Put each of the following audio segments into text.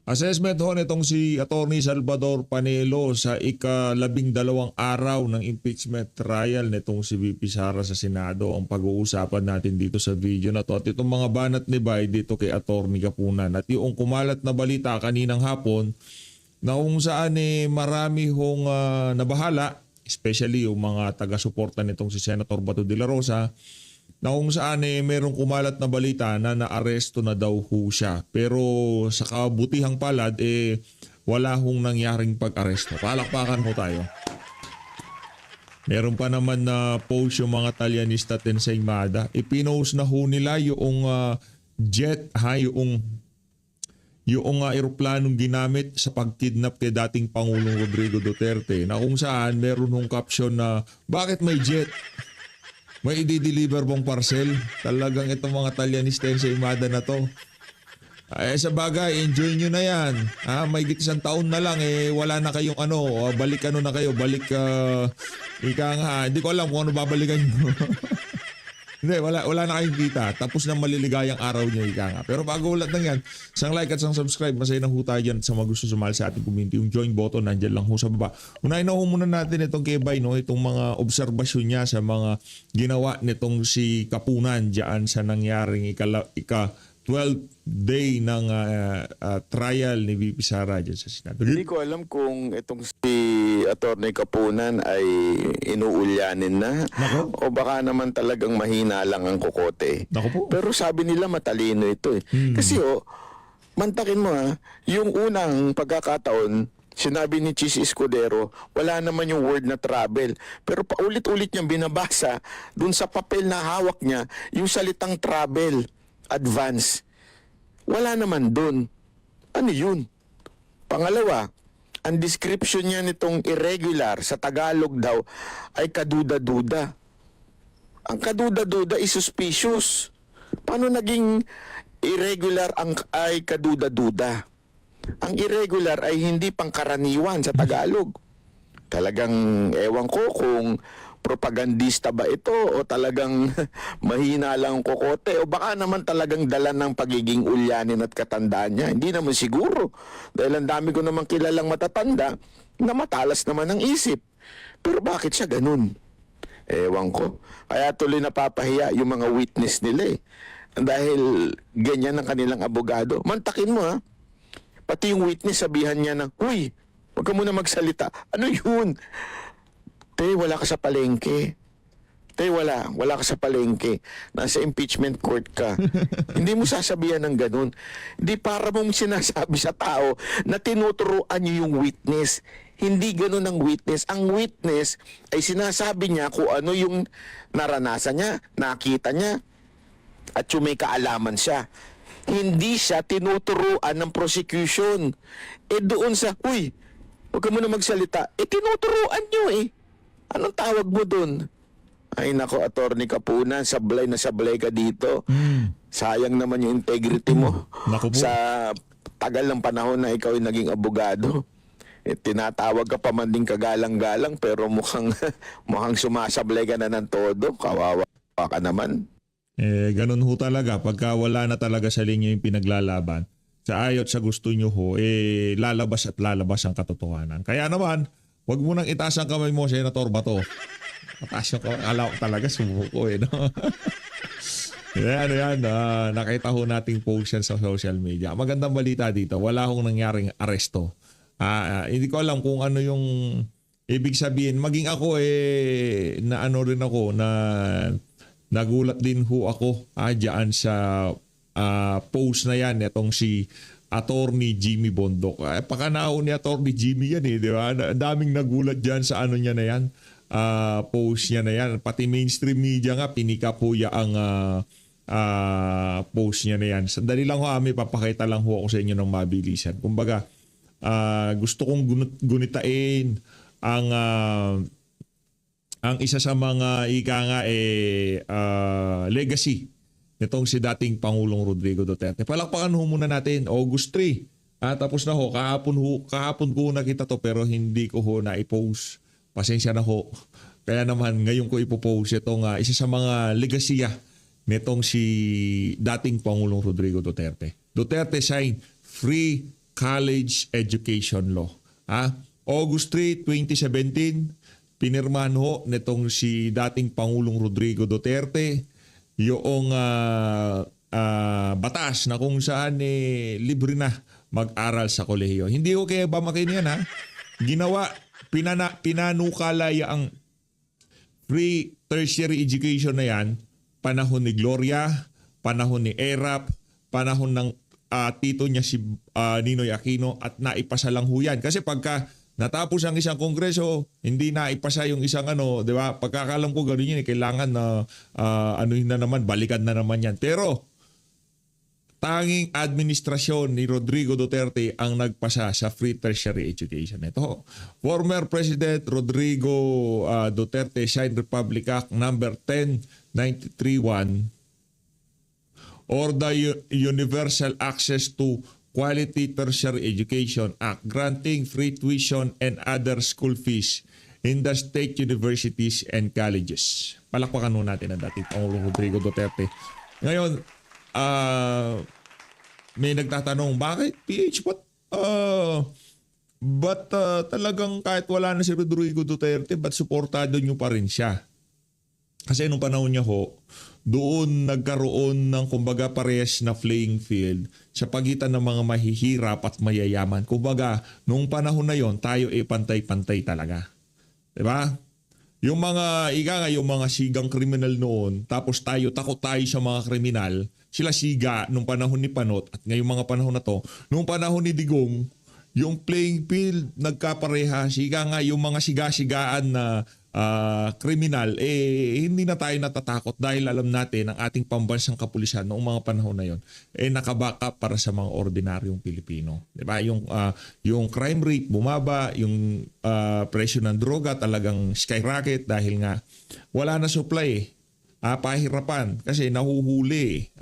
Assessment ho nitong si Attorney Salvador Panelo sa ika-12 araw ng impeachment trial nitong si VP Sara sa Senado ang pag-uusapan natin dito sa video na to. At itong mga banat ni Bay dito kay Attorney Kapunan. At yung kumalat na balita kaninang hapon na kung saan marami hong nabahala, especially yung mga taga-suporta nitong si Senator Bato de la Rosa, na kung saan merong kumalat na balita na naaresto na daw ho siya. Pero sa kabutihang palad, wala hong nangyaring pag-aresto. Palakpakan ho tayo. Meron pa naman na post yung mga Talyanista at Ensaymada. Ipinost na ho nila yung jet, yung aeroplanong ginamit sa pagkidnap kay dating Pangulong Rodrigo Duterte. Na kung saan meron hong caption na, bakit may jet? May i-deliver bang parcel? Talagang itong mga Talyanista sa imada na to. Sa bagay, enjoy nyo na yan. May isang taon na lang, wala na kayong balik na kayo, balik, ika nga, hindi ko alam kung ano babalikan nyo. Hindi, wala na kayong kita. Tapos na maliligayang araw niyo, ika nga. Pero bago ulat ng yan, isang like at isang subscribe. Masaya na ho tayo dyan sa mga gusto sumali sa ating community. Yung join button, nandyan lang ho sa baba. Unahin na ho muna natin itong kay Bay, no? Itong mga obserbasyon niya sa mga ginawa nitong si Kapunan dyan sa nangyaring ika-12th day ng trial ni VP Sara dyan sa Senado. Hindi ko alam kung itong si Attorney Kapunan ay inuulyanin na. Nako. O baka naman talagang mahina lang ang kokote. Nako po. Pero sabi nila matalino ito eh. Kasi mantakin mo yung unang pagkakataon, sinabi ni Chis Escudero, wala naman yung word na travel. Pero paulit-ulit niyang binabasa dun sa papel na hawak niya, yung salitang travel, advance. Wala naman dun. Ano yun? Pangalawa, ang description niya nitong irregular sa Tagalog daw ay kaduda-duda. Ang kaduda-duda is suspicious. Paano naging irregular ay kaduda-duda? Ang irregular ay hindi pangkaraniwan sa Tagalog. Talagang ewan ko kung propagandista ba ito o talagang mahina lang ang kokote o baka naman talagang dala ng pagiging ulyanin at katandaan niya. Hindi naman siguro. Dahil ang dami ko naman kilalang matatanda na matalas naman ang isip. Pero bakit siya ganun? Ewan ko. Kaya tuloy napapahiya yung mga witness nila eh. Dahil ganyan ang kanilang abogado. Mantakin mo Pati yung witness sabihan niya na, "Uy, huwag ka muna magsalita." Ano yun? Te, wala ka sa palengke. Te, wala ka sa palengke. Nasa impeachment court ka. Hindi mo sasabihan ng ganun. Hindi para mong sinasabi sa tao na tinuturuan niyo yung witness. Hindi ganun ang witness. Ang witness ay sinasabi niya kung ano yung naranasan niya, nakita niya, at yung may kaalaman siya. Hindi siya tinuturuan ng prosecution. Doon sa, "Uy, huwag ka muna magsalita." Tinuturuan niyo Anong tawag mo doon? Ay nako, Attorney Kapunan, sablay na sablay ka dito. Sayang naman yung integrity mo. Naku po. Sa tagal ng panahon na ikaw ay naging abogado. Tinatawag ka pa man din kagalang-galang pero mukhang sumasablay ka na ng todo. Kawawa ka naman. Ganun ho talaga. Pagka wala na talaga sa linya yung pinaglalaban, sa ayot sa gusto nyo ho, lalabas at lalabas ang katotohanan. Kaya naman, wag mo nang itaas ang kamay mo, Senator Bato. Mataas yung kamay. Ala ko talaga, sumuko no? Yan. Nakita ho nating post yan sa social media. Magandang balita dito. Wala hong nangyaring aresto. Hindi ko alam kung ano yung ibig sabihin. Maging ako na ano rin ako na nagulat din ho ako dyan sa post na yan itong si Attorney Jimmy Bondoc. Pakanao ni Attorney Jimmy yan di ba? Daming nagulat dyan sa ano niya na yan, post niya na yan. Pati mainstream media nga, pinika po ya ang post niya na yan. Sandali lang ho, papakita lang ho ako sa inyo ng mabilisan. Kumbaga, gusto kong gunitain ang isa sa mga legacy nitong si dating Pangulong Rodrigo Duterte. Palakpakan ho muna natin, August 3. Tapos na ho, kahapon ko nakita to pero hindi ko ho na-post. Pasensya na ho. Kaya naman ngayon ko ipopost itong isa sa mga legasya nitong si dating Pangulong Rodrigo Duterte. Duterte sign free College Education Law. August 3, 2017, pinirmahan ho nitong si dating Pangulong Rodrigo Duterte yung batas na kung saan libre na mag-aral sa kolehiyo. Hindi ko kaya bamakin yan Ginawa, pinanukalaya ang free tertiary education na yan, panahon ni Gloria, panahon ni Erap, panahon ng tito niya si Ninoy Aquino at naipasa lang ho yan. Kasi pagka natapos ang isang kongreso, hindi naipasa yung isang di ba? Pagkakalam ko gano'n yun, kailangan na anuhin na naman, balikan na naman yan. Pero tanging administrasyon ni Rodrigo Duterte ang nagpasa sa free tertiary education. Ito, former President Rodrigo Duterte signed Republic Act number 10931 or the Universal Access to Quality Tertiary Education Act granting free tuition and other school fees in the state universities and colleges. Palakpakan nun natin ang dating Pangulong Rodrigo Duterte. Ngayon, may nagtatanong, bakit PH? But talagang kahit wala na si Rodrigo Duterte, ba't suportado nyo pa rin siya? Kasi nung panahon niya doon nagkaroon ng kumbaga parehas na playing field sa pagitan ng mga mahihirap at mayayaman. Kumbaga, nung panahon na yon tayo pantay-pantay talaga. Diba? Yung mga, yung mga sigang kriminal noon, tapos takot tayo sa mga kriminal, sila siga nung panahon ni Panot at ngayong mga panahon na to, nung panahon ni Digong, yung playing field nagkapareha, yung mga siga-sigaan na kriminal, hindi na tayo natatakot dahil alam natin ang ating pambansang kapulisan noong mga panahon na yon nakabackup para sa mga ordinaryong Pilipino. Diba? Yung crime rate bumaba, yung presyo ng droga talagang skyrocket dahil nga wala na supply pahirapan kasi nahuhuli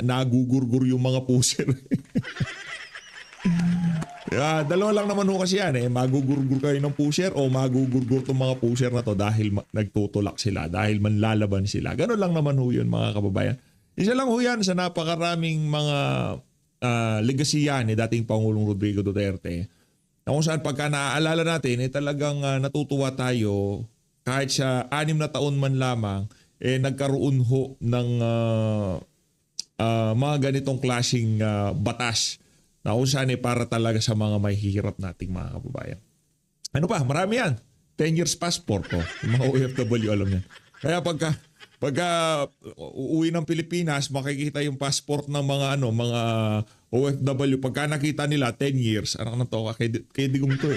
nagugurgur yung mga puser. Dalawa lang naman ho kasi yan magugurgur kayo ng pusher o magugurgur itong mga pusher na to dahil nagtutulak sila, dahil manlalaban sila. Ganon lang naman ho yun mga kababayan. Isa lang ho yan sa napakaraming mga legasiya ni dating Pangulong Rodrigo Duterte na kung saan pagka naaalala natin talagang natutuwa tayo kahit sa 6 na taon man lamang nagkaroon ho ng mga ganitong klaseng batas na kung saan para talaga sa mga mahihirap nating mga kababayan. Ano pa? Marami yan. 10 years passport ko. Yung mga OFW alam yan. Kaya pagka uuwi ng Pilipinas, makikita yung passport ng mga mga OFW. Pagka nakita nila 10 years, anak na to, kay Digong to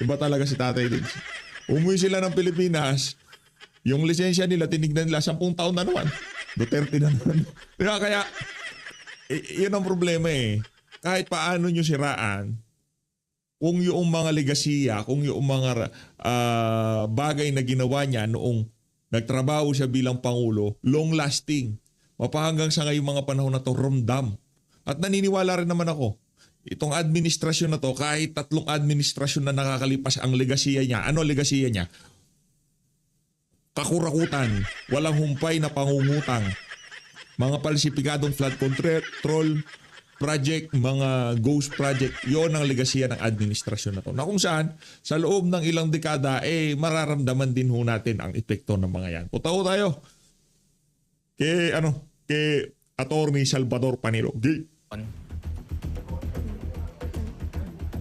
Iba talaga si Tatay Diggs. Umuwi sila ng Pilipinas, yung lisensya nila, tinignan nila, 10 taon na naman. Duterte na naman. Kaya, yun ang problema kahit paano nyo siraan, kung yung mga legasiya, kung yung mga bagay na ginawa niya noong nagtrabaho siya bilang Pangulo, long-lasting. Mapahanggang sa ngayong mga panahon na to, ramdam. At naniniwala rin naman ako, itong administrasyon na to, kahit 3 administrasyon na nakakalipas ang legasiya niya, ano legasiya niya? Kakurakutan, walang humpay na pangungutang, mga palsipikadong flood control project, mga ghost project, yon ang legasiya ng administrasyon na to. Na kung saan, sa loob ng ilang dekada, mararamdaman din ho natin ang epekto ng mga yan. Punta ho tayo kay Attorney Salvador Panelo.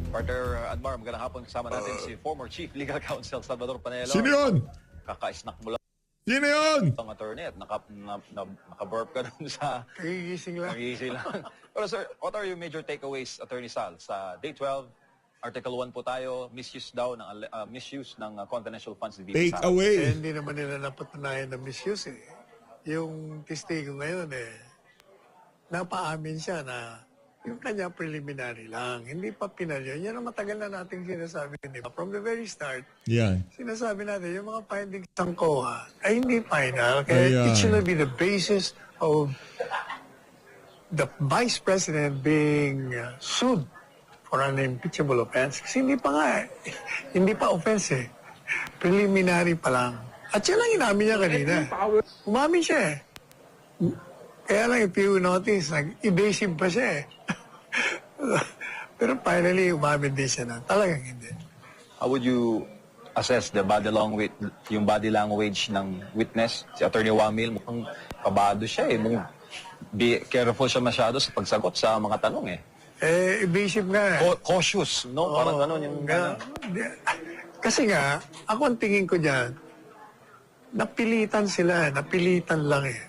Partner Admar, magandang hapon, kasama natin si former Chief Legal Counsel Salvador Panelo. Sino yun? Kaka-snack mo lang Sino yun? ang attorney at naka-burp ka dun sa... Nagigising lang. Nagigising lang. Pero sir, what are your major takeaways, Attorney Sal? Sa Day 12, Article 1 po tayo, misuse ng confidential funds ni VP Take away. Hindi naman nila napatunayan na misuse Yung testigo ngayon napaamin siya na yung kanya preliminary lang. Hindi pa final yun. Yan ang matagal na nating sinasabi. From the very start, Yan. sinasabi natin, yung mga findings ng COA ay hindi final. Kaya it should not be the basis of the Vice President being sued for an impeachable offense. Kasi hindi pa offense Preliminary pa lang. At yan lang inamin niya kanina. Umamin siya Kaya lang, if you notice, evasive pa siya Pero finally, umamin din siya na talagang hindi. How would you assess the yung body language ng witness, si Attorney Wamil? Mukhang kabado siya eh. Be careful siya masyado sa pagsagot sa mga tanong eh. Evasive nga. Cautious, no? Parang gano'n yung... Kasi nga, ako ang tingin ko dyan, napilitan sila, napilitan lang eh.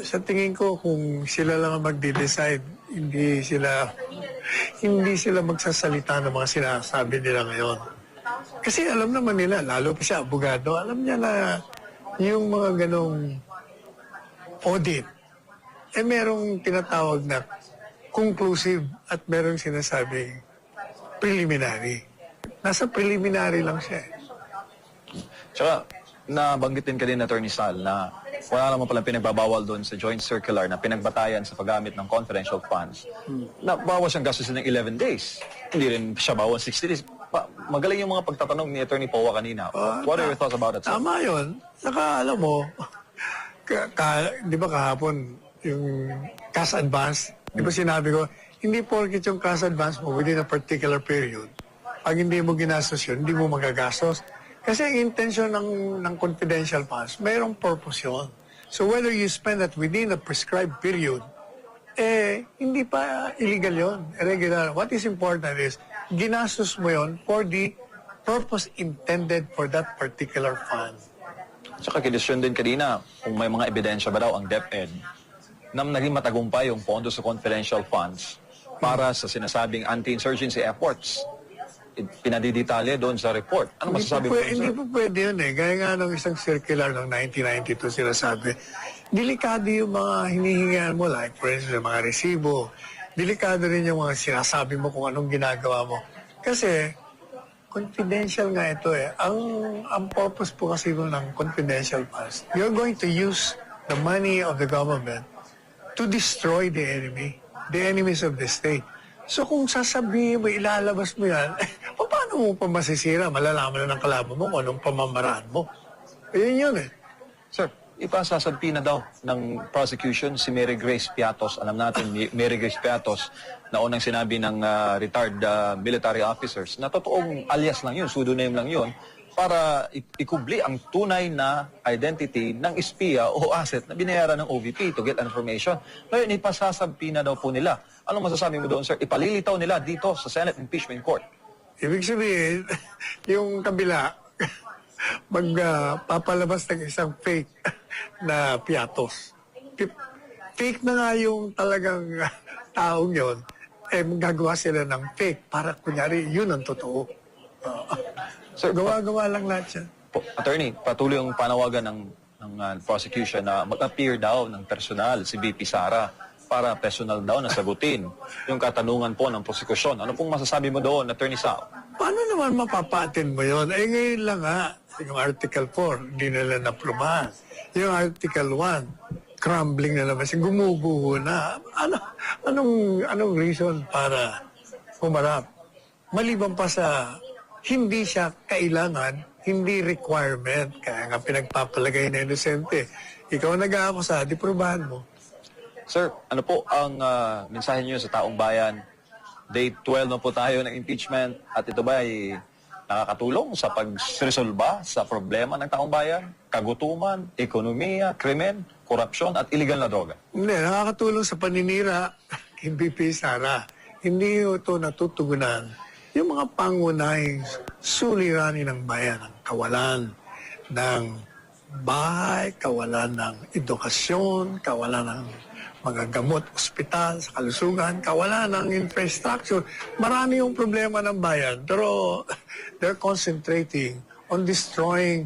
Sa tingin ko, kung sila lang ang magde-decide, hindi sila magsasalita ng mga sinasabi nila ngayon. Kasi alam naman nila, lalo pa siya, abogado, alam niya na yung mga ganong audit, merong tinatawag na conclusive at merong sinasabing preliminary. Nasa preliminary lang siya. Tsaka, nabanggit din ka din, Attorney Sal, na wala naman palang pinagbabawal doon sa joint circular na pinagbatayan sa paggamit ng confidential funds. Na bawas siyang gastusin ng 11 days. Hindi rin siya bawas 60 days. Magaling yung mga pagtatanong ni Attorney Powa kanina. What are your thoughts about it, sir? Tama yun. Saka alam mo, di ba kahapon, yung cash advance, di ba sinabi ko, hindi porket yung cash advance mo within a particular period, pag hindi mo ginastos yun, hindi mo magagastos. Kasi ang intention ng confidential funds, mayroong purpose yun. So whether you spend that within a prescribed period, hindi pa illegal yun, irregular. What is important is, ginastos mo yun for the purpose intended for that particular fund. Tsaka kinisyon din kanina kung may mga ebidensya ba daw ang DepEd na naging matagumpay yung pondo sa confidential funds para sa sinasabing anti-insurgency efforts. Pinadidetalye doon sa report. Ano masasabi mo, sir? Hindi po pwede yun eh. Gaya nga ng isang circular ng 1992 sila sabi, delikado yung mga hinihingian mo, like for instance, mga resibo. Delikado rin yung mga sinasabi mo kung anong ginagawa mo. Kasi, confidential nga ito eh. Ang purpose po kasi ng confidential funds, you're going to use the money of the government to destroy the enemies of the state. So kung sasabihin mo, ilalabas mo yan, paano mo pa masisira? Malalaman na ng kalaban mo kung anong pamamaraan mo. Ayun yun eh. Sir, ipasasampi na daw ng prosecution si Mary Grace Piatos. Alam natin, Mary Grace Piatos, na unang sinabi ng retired military officers na totoong alias lang yun, pseudonym lang yun, para ikubli ang tunay na identity ng espiya o asset na binayaran ng OVP to get information. Ngayon, ipasasampi na daw po nila. Anong masasabi mo doon, sir? Ipalilitaw nila dito sa Senate Impeachment Court. Ibig sabihin, yung kabila, magpapalabas ng isang fake na piatos. Fake na nga yung talagang taong yon, magagawa sila ng fake para kunyari yun ang totoo. Sir, Gawa-gawa lang lahat yan. Attorney, patuloy ang panawagan ng prosecution na mag-appear daw ng personal si VP Sara para personal daw na sagutin yung katanungan po ng prosecution. Ano pong masasabi mo doon, Attorney Sal? Paano naman mapapatin mo yun? Ngayon lang nga, yung Article 4, hindi nila naprumahan. Yung Article 1, crumbling na naman siya, gumuguho na. Anong reason para humarap? Maliban pa sa hindi siya kailangan, hindi requirement. Kaya nga pinagpapalagay na inosente. Ikaw nag-aakusa, di prubahan mo. Sir, ano po ang mensahe niyo sa taong bayan? Day 12 na po tayo ng impeachment at ito ba ay nakakatulong sa pagresolba sa problema ng taong bayan? Kagutuman, ekonomiya, krimen, korupsyon at illegal na droga. Hindi, nakakatulong sa paninira kay BP Sara. Hindi ito natutugunan yung mga pangunahing suliranin ng bayan, ang kawalan ng bahay, kawalan ng edukasyon, kawalan ng mga gamot, ospital, sa kalusugan, kawalan ng infrastructure. Marami yung problema ng bayan, pero they're concentrating on destroying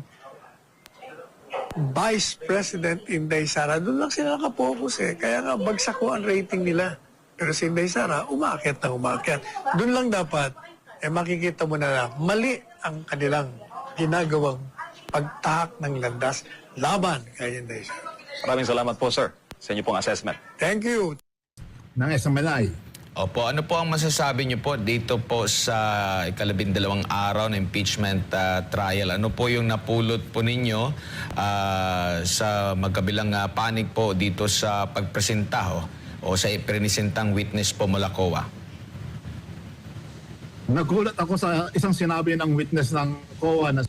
Vice President Inday Sara. Doon lang sila nakapokus eh. Kaya nga bagsak ko ang rating nila. Pero si Inday Sara, umakyat na umakyat. Doon lang dapat, makikita mo na mali ang kanilang ginagawang pagtahak ng landas laban kay Inday Sara. Maraming salamat po, sir, sa inyo pong assessment. Thank you. Ng SMNI. Opo, ano po ang masasabi niyo po dito po sa ikalabindalawang araw ng impeachment trial? Ano po yung napulot po ninyo sa magkabilang panig po dito sa pagpresenta o sa ipresentang witness po mula COA? Nagulat ako sa isang sinabi ng witness ng COA na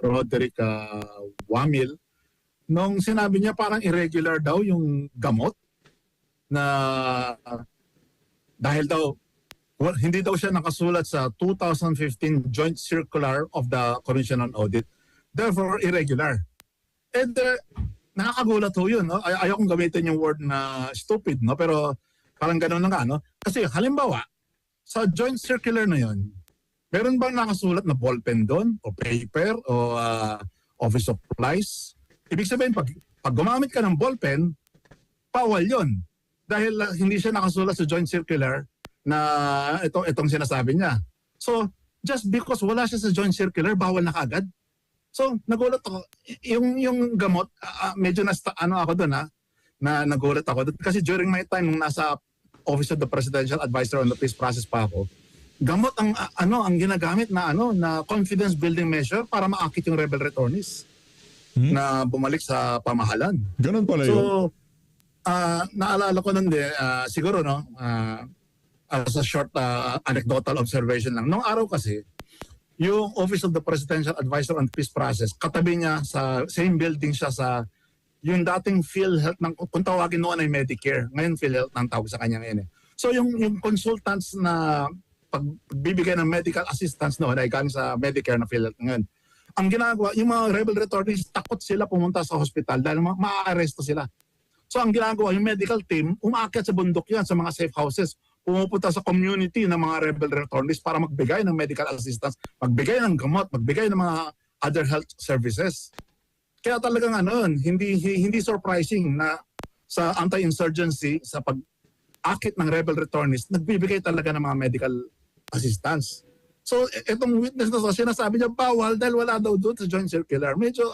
Roderick Wamil, nung sinabi niya parang irregular daw yung gamot na dahil daw hindi daw siya nakasulat sa 2015 Joint Circular of the Commission on Audit. Therefore, irregular. And nakakagulat ho yun. No? Ayaw kong gamitin yung word na stupid, no? Pero parang gano'n na nga. No? Kasi halimbawa, sa Joint Circular na yun, meron bang nakasulat na ballpen doon? O paper? O office supplies? Ibig sabihin, pag gumamit ka ng ballpen, bawal yun. Dahil hindi siya nakasulat sa Joint Circular na itong sinasabi niya. So, just because wala siya sa Joint Circular, bawal na kaagad. So, nagulat ako. Yung gamot, medyo ako doon na nagulat ako. Kasi during my time, nung nasa Office of the Presidential Advisor on the Peace Process pa ako, gamot ang ginagamit na confidence building measure para maakit yung rebel returnees na bumalik sa pamahalan. Ganun pala yun. So, naalala ko nun siguro as a short anecdotal observation lang. Nung araw kasi, yung Office of the Presidential Advisor on Peace Process, katabi niya sa same building siya sa yung dating PhilHealth, kung tawagin noon ay Medicare. Ngayon PhilHealth ang tawag sa kanya ngayon. So yung consultants na pagbibigay ng medical assistance noon ay galing sa Medicare na PhilHealth ngayon. Ang ginagawa, yung mga rebel returnees, takot sila pumunta sa hospital dahil maa-aresto sila. So ang ginagawa, yung medical team, umaakyat sa bundok yan, sa mga safe houses, pumupunta sa community ng mga rebel returnees para magbigay ng medical assistance, magbigay ng gamot, magbigay ng mga other health services. Kaya talagang hindi surprising na sa anti-insurgency, sa pag-akit ng rebel returnees, nagbibigay talaga ng mga medical assistance. So itong witness na sinasabi niya bawal dahil wala daw doon sa Joint Circular. Medyo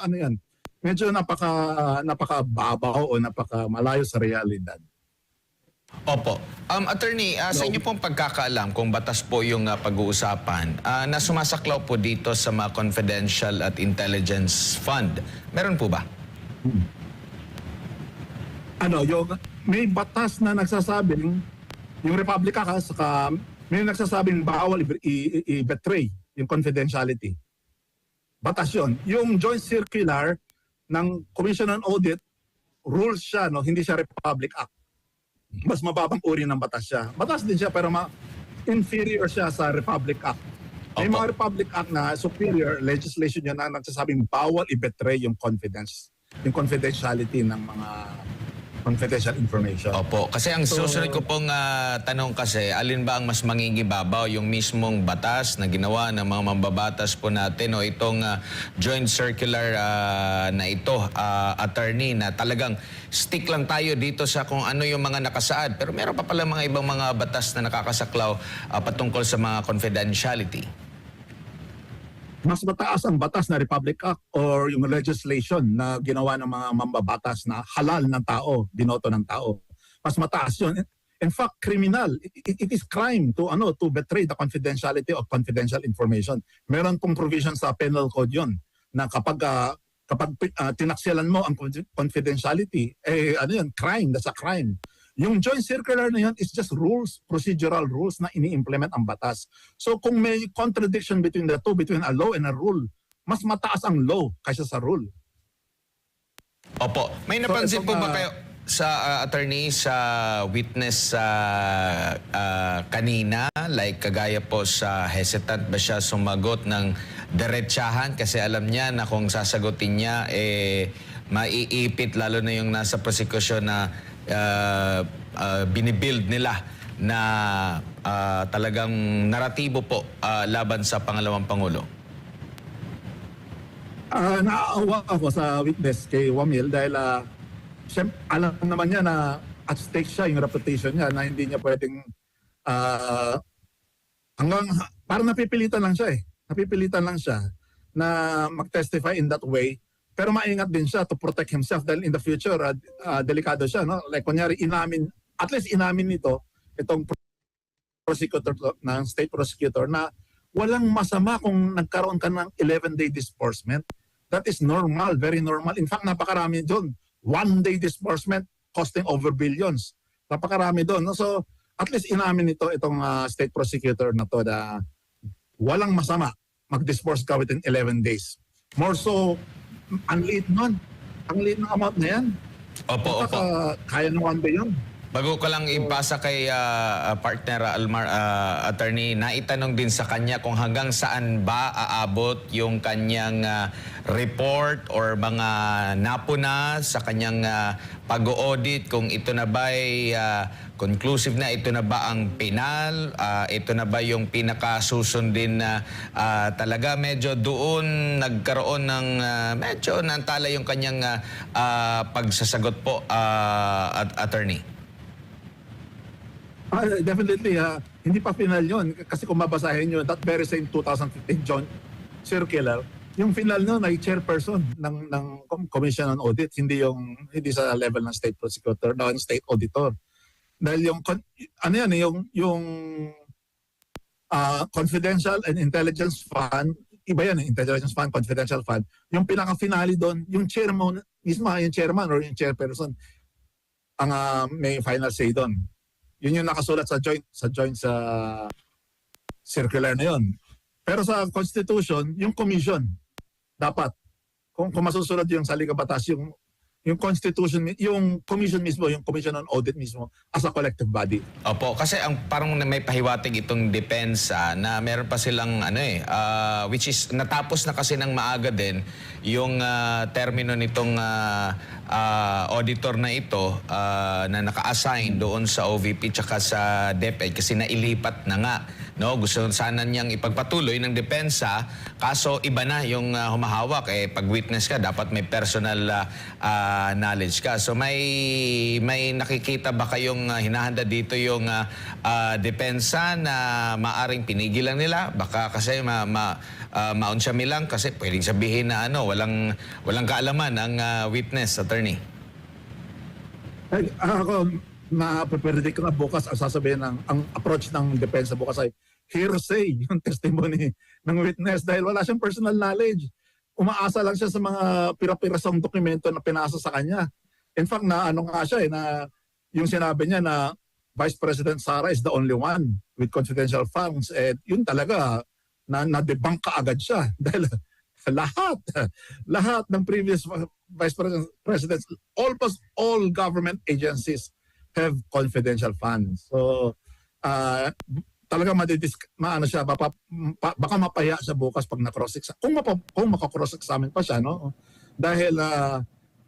medyo napakababaw o napakamalayo sa realidad. Opo. Attorney, sa inyo pong pagkakaalam kung batas po yung pag-uusapan, na sumasaklaw po dito sa mga confidential at intelligence fund, meron po ba? May batas na nagsasabing, yung Republika saka may nagsasabing bawal i-betray yung confidentiality. Batas yun. Yung Joint Circular ng Commission on Audit, rules siya, hindi siya Republic Act. Mas mababang uri ng batas siya. Batas din siya pero inferior siya sa Republic Act. May mga Republic Act na superior legislation yun na nagsasabing bawal i-betray yung confidentiality ng mga confidential information. Opo. Kasi ang susunod ko pong tanong kasi, alin ba ang mas mangingibabaw, yung mismong batas na ginawa ng mga mambabatas po natin o itong joint circular na ito, attorney, na talagang stick lang tayo dito sa kung ano yung mga nakasaad. Pero meron pa pala mga ibang mga batas na nakakasaklaw patungkol sa mga confidentiality. Mas mataas ang batas na Republic Act or yung legislation na ginawa ng mga mambabatas na halal ng tao, binoto ng tao. Mas mataas yun. In fact, criminal. It is crime to betray the confidentiality of confidential information. Meron pong provision sa penal code yun na kapag tinaksilan mo ang confidentiality, crime, that's a crime. Yung joint circular na yun is just rules, procedural rules na ini-implement ang batas. So kung may contradiction between the two, between a law and a rule, mas mataas ang law kaysa sa rule. Opo. May napansin po ba kayo sa attorney, sa witness kanina, like kagaya po sa hesitant ba siya sumagot ng diretsahan kasi alam niya na kung sasagutin niya, maiipit lalo na yung nasa prosecution na binibuild nila na talagang naratibo po laban sa pangalawang Pangulo? Naaawa ako sa witness kay Wamil dahil alam naman niya na at stake siya yung reputation niya na hindi niya pwedeng parang napipilitan lang siya Napipilitan lang siya na mag-testify in that way. Pero maingat din siya to protect himself dahil in the future, delikado siya. No? Like kunyari, at least inamin itong prosecutor ng state prosecutor na walang masama kung nagkaroon ka ng 11-day disbursement. That is normal, very normal. In fact, napakarami doon. 1-day disbursement costing over billions. Napakarami doon. No? So, at least inamin itong state prosecutor na to na walang masama mag-disperse ka within 11 days. More so, ang liit nun. Ang liit ng amount na yan. Opo, opo. Kaya ng 1 billion. Bago ko lang ipasa kay partner Almar, attorney, naitanong din sa kanya kung hanggang saan ba aabot yung kanyang report or mga napuna sa kanyang pag-audit, kung ito na ba ay conclusive na, ito na ba ang penal, ito na ba yung pinakasusundin na talaga medyo doon nagkaroon ng medyo nantala yung kanyang pagsasagot po, attorney. Definitely, hindi pa final yun. Kasi kung mabasahin nyo, that very same 2015 John Circular, yung final nun ay chairperson ng Commission on Audit, hindi sa level ng state prosecutor, ng state auditor. Dahil yung confidential and intelligence fund, iba yan, intelligence fund, confidential fund, yung pinaka-finale doon, yung chairman mismo, yung chairman or yung chairperson, ang may final say doon. Yun yung nakasulat sa joint circular na yun. Pero sa Constitution, yung commission, dapat, kung masusunod yung salika batas, yung Constitution, yung commission mismo, yung Commission on Audit mismo, as a collective body. Opo, kasi ang parang may pahiwatig itong depensa na meron pa silang which is natapos na kasi ng maaga din yung termino nitong auditor na ito na naka-assign doon sa OVP tsaka sa DepEd kasi nailipat na nga. No, gusto sana niyang ipagpatuloy ng depensa, kaso iba na yung humahawak. Pag witness ka, dapat may personal knowledge ka. So may nakikita ba kayong hinahanda dito yung depensa na maaring pinigilan nila? Baka kasi maunsa lang kasi pwedeng sabihin na walang kaalaman ang witness, attorney. Ako, na-predict ko na bukas ang sasabihin ang approach ng depensa bukas ay hearsay yung testimony ng witness dahil wala siyang personal knowledge. Umaasa lang siya sa mga pira-pirasong dokumento na pinasa sa kanya. In fact, nga siya na yung sinabi niya na Vice President Sara is the only one with confidential funds. Yun talaga, na-debunk ka agad siya dahil lahat ng previous Vice Presidents, almost all government agencies have confidential funds. So, talaga baka mapaya siya bukas pag na-cross-examine. Kung maka-cross-examine pa siya, no? Dahil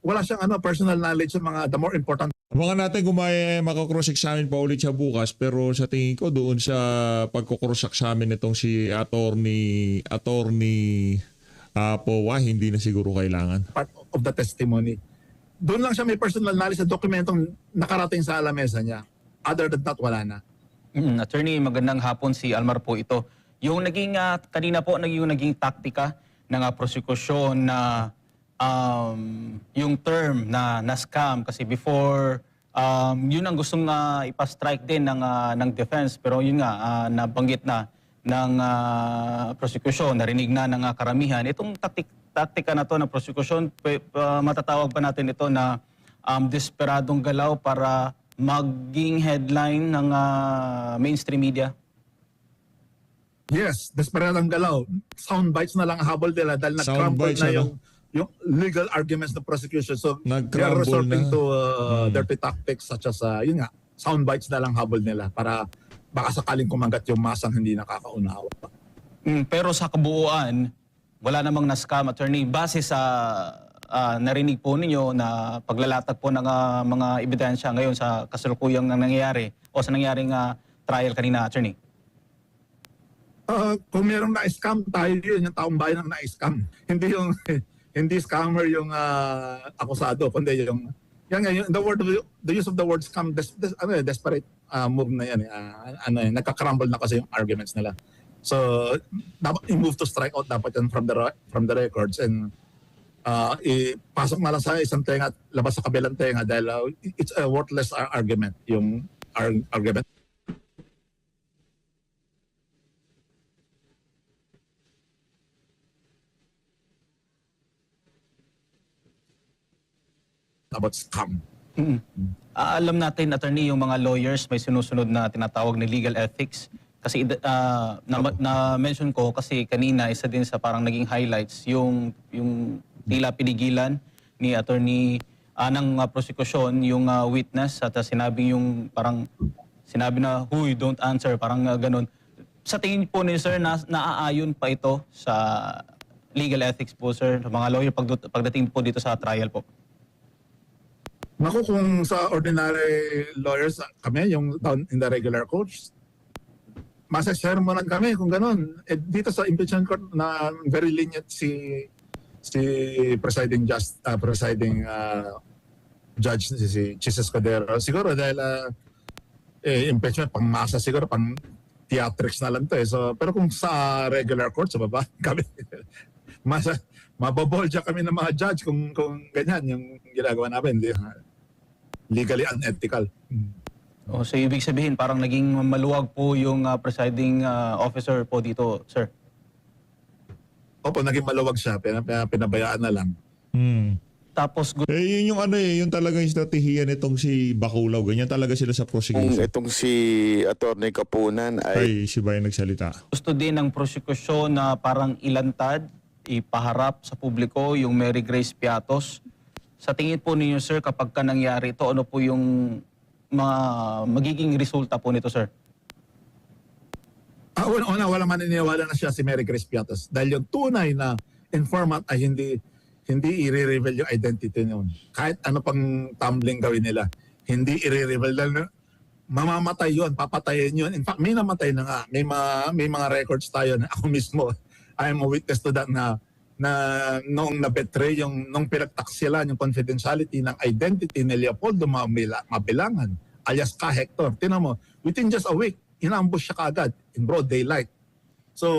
wala siyang personal knowledge sa mga the more important. Abangan natin kung may makakross-examine pa ulit siya bukas, pero sa tingin ko doon sa pagkukross-examine nitong si attorney Powa, hindi na siguro kailangan. Part of the testimony. Doon lang siya may personal knowledge sa dokumentong nakarating sa lamesa niya. Other than that, wala na. Attorney, magandang hapon, si Almar po ito. Yung kanina po, yung naging taktika ng prosekusyon na yung term na scam kasi before, yun ang gustong ipa-strike din ng defense. Pero yun nga, nabanggit na ng prosecution, narinig na ng karamihan. Itong taktika na to ng prosecution, matatawag pa natin ito na desperadong galaw para maging headline ng mainstream media. Yes, desperadong galaw. Sound bites na lang ang habol nila dahil nag-crumble na yung legal arguments ng prosecution. So, they are resorting to dirty tactics such as, yun nga, sound bites na lang habol nila para baka sakaling kumagat yung masang hindi nakakaunawa. Pero sa kabuuan, wala namang na-scam, attorney. Base sa narinig po ninyo na paglalatag po ng mga ebidensya ngayon sa kasalukuyang nangyayari o sa nangyaring trial kanina, attorney? Kung mayroong na-scam tayo, yun yung taong bayan ang na-scam. Hindi scammer yung akusado, kundi yung the use of the word scam, desperate move na yan. Nagka-crumble na kasi yung arguments nila. So, dapat i-move to strike out dapat yan from the records and ipasok na lang sa isang tenga at labas sa kabilang tenga dahil it's a worthless argument, yung argument. About scam. alam natin, attorney, yung mga lawyers may sinusunod na tinatawag na legal ethics. Kasi na-mention ko kasi kanina isa din sa parang naging highlights yung tila pinigilan ni attorney ng prosecution yung witness at sinabi yung parang sinabi na huy, don't answer, parang ganun. Sa tingin po ni sir naaayon pa ito sa legal ethics po sir sa mga lawyer pagdating po dito sa trial po? Naku, kung sa ordinary lawyers kami, yung down in the regular courts, masasermonan kami kung ganun. Eh, dito sa impeachment court na very lenient si presiding judge si Jesus Cordero. Siguro dahil impeachment pangmasa siguro pang theatrics na lang to eh. So, pero kung sa regular court sa baba kami mababolja kami ng mga judge kung ganyan yung ginagawa namin. Legally unethical. Oh, so ibig sabihin parang naging maluwag po yung presiding officer po dito, sir. Opo, naging maluwag siya. Pinabayaan na lang. Tapos Yun yung yung talagang estratehiya nitong si Bacolao. Ganyan talaga sila sa Kung prosecution. itong si Attorney Kapunan ay Ay, si Bayan nagsalita. gusto din ng prosekusyon na parang ilantad, ipaharap sa publiko yung Mary Grace Piatos. Sa tingin po ninyo, sir, kapag ka nangyari ito, ano po yung magiging resulta po nito, sir? Una, walang maniniwala na siya si Mary Grace Piatos. Dahil yung tunay na informant ay hindi i-reveal yung identity niyon. Kahit ano pang tumbling gawin nila, hindi i-reveal dahil mamamatay yun, papatayin yun. In fact, may namatay na nga. May mga records tayo na ako mismo, I am a witness to that na nung na-betray nung pinagtaksilan yung confidentiality ng identity ni Leopoldo Mabilangan alias Ka Hector. Tingnan mo, within just a week, inambush siya kaagad in broad daylight. So,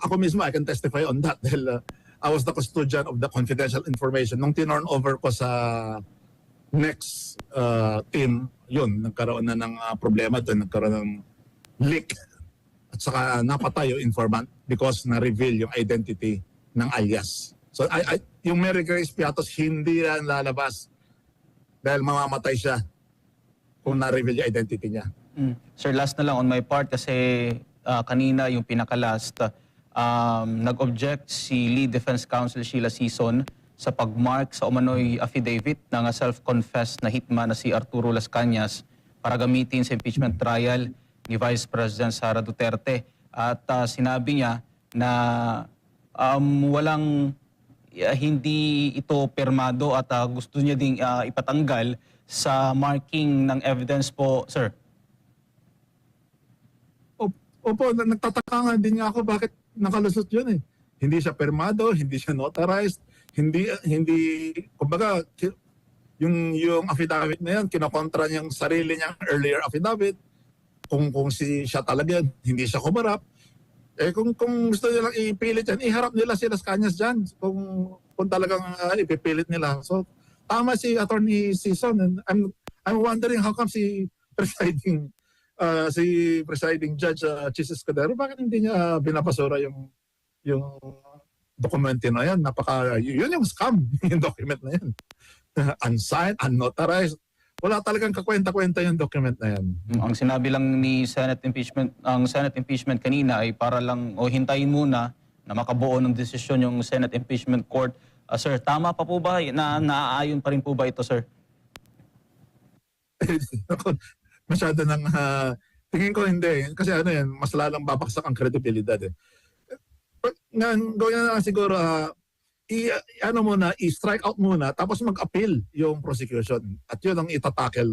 ako mismo, I can testify on that dahil I was the custodian of the confidential information. Nung tinurn over ko sa next team, yun, nagkaroon na ng problema doon, nagkaroon ng leak. At saka napatay yung informant because na-reveal yung identity ng alias. So, yung Mary Grace Piatos, hindi yan lalabas dahil mamamatay siya kung na-reveal yung identity niya. Sir, last na lang on my part kasi kanina yung pinaka-last, nag-object si Lead Defense Counsel Sheila Sison sa pag-mark sa umano'y affidavit ng self-confessed na hitman na si Arturo Las Cañas para gamitin sa impeachment trial ni Vice President Sara Duterte. At sinabi niya na hindi ito permado at gusto niya ding ipatanggal sa marking ng evidence po, sir. Opo, nagtataka nga din nga ako bakit nakalusot yun eh. Hindi siya permado, hindi siya notarized, hindi kumbaga yung affidavit na yan, kinokontra niyang sarili niyang earlier affidavit. Kung siya talaga, hindi siya kumarap. Eh kung gusto nilang ipilit yan, iharap nila si Las Cañas dyan kung talagang ipipilit nila. So tama si Attorney Sison, and I'm wondering how come si presiding judge Jesus Cordero, bakit hindi niya binabasura yung dokumento na yan? Yun yung scam, yung document na yan. Unsigned, unnotarized. Wala talagang kakwenta-kwenta yung document na yan. Ang sinabi lang ni Senate impeachment kanina ay para lang hintayin muna na makabuo ng desisyon yung Senate Impeachment Court. Sir, tama pa po ba na naaayon pa rin po ba ito, sir? Masyado nang tingin ko hindi. Kasi mas lalang babaksak ang kredibilidad eh. Gawin na lang siguro i-strike out muna tapos mag-appeal yung prosecution. At yun ang itatakel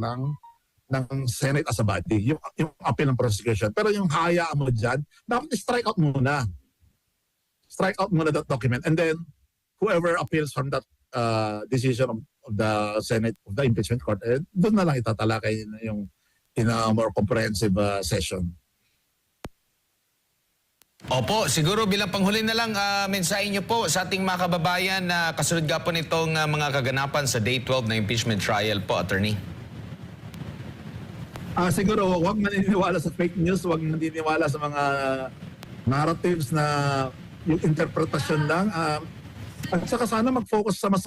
ng Senate as a body, yung appeal ng prosecution. Pero yung hayaan mo dyan, dapat i-strike out muna. Strike out muna that document. And then, whoever appeals from that decision of the Senate, of the impeachment court, doon na lang itatalakay yung in a more comprehensive session. Opo, siguro bilang panghuli na lang, mensahe niyo po sa ating mga kababayan na kasunod nga po nitong mga kaganapan sa Day 12 na impeachment trial po, Attorney. Siguro, huwag maniniwala sa fake news, huwag maniniwala sa mga narratives na yung interpretasyon lang. At saka sana mag-focus sa mas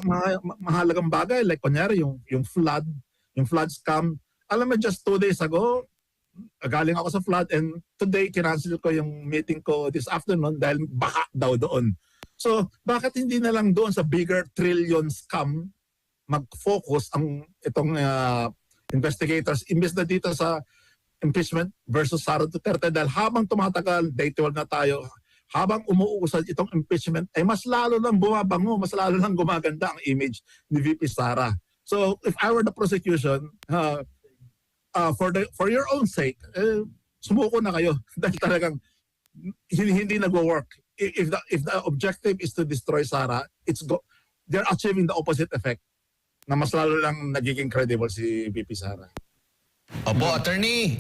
mahalagang bagay, like kunyari yung flood, yung flood scam. Alam mo, just 2 days ago, galing ako sa flood and today, kinancel ko yung meeting ko this afternoon dahil baka daw doon. So, bakit hindi na lang doon sa bigger trillion scam mag-focus ang itong investigators imbes na dito sa impeachment versus Sara Duterte dahil habang tumatagal, day 12 na tayo, habang umuusad itong impeachment, ay mas lalo lang bumabango, mas lalo lang gumaganda ang image ni VP Sara. So, if I were the prosecution, for your own sake, sumuko na kayo dahil talagang hindi nagwo-work. If the objective is to destroy Sara, they're achieving the opposite effect na mas lalo lang nagiging credible si VP Sara. Opo, attorney.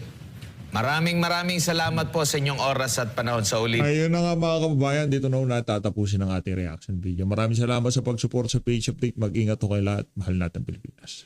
Maraming salamat po sa inyong oras at panahon sa ulit. Ayun na nga mga kababayan, dito na natatapusin ang ating reaction video. Maraming salamat sa pag-support sa Page Update. Mag-ingat ho kayo lahat. Mahal natin Pilipinas.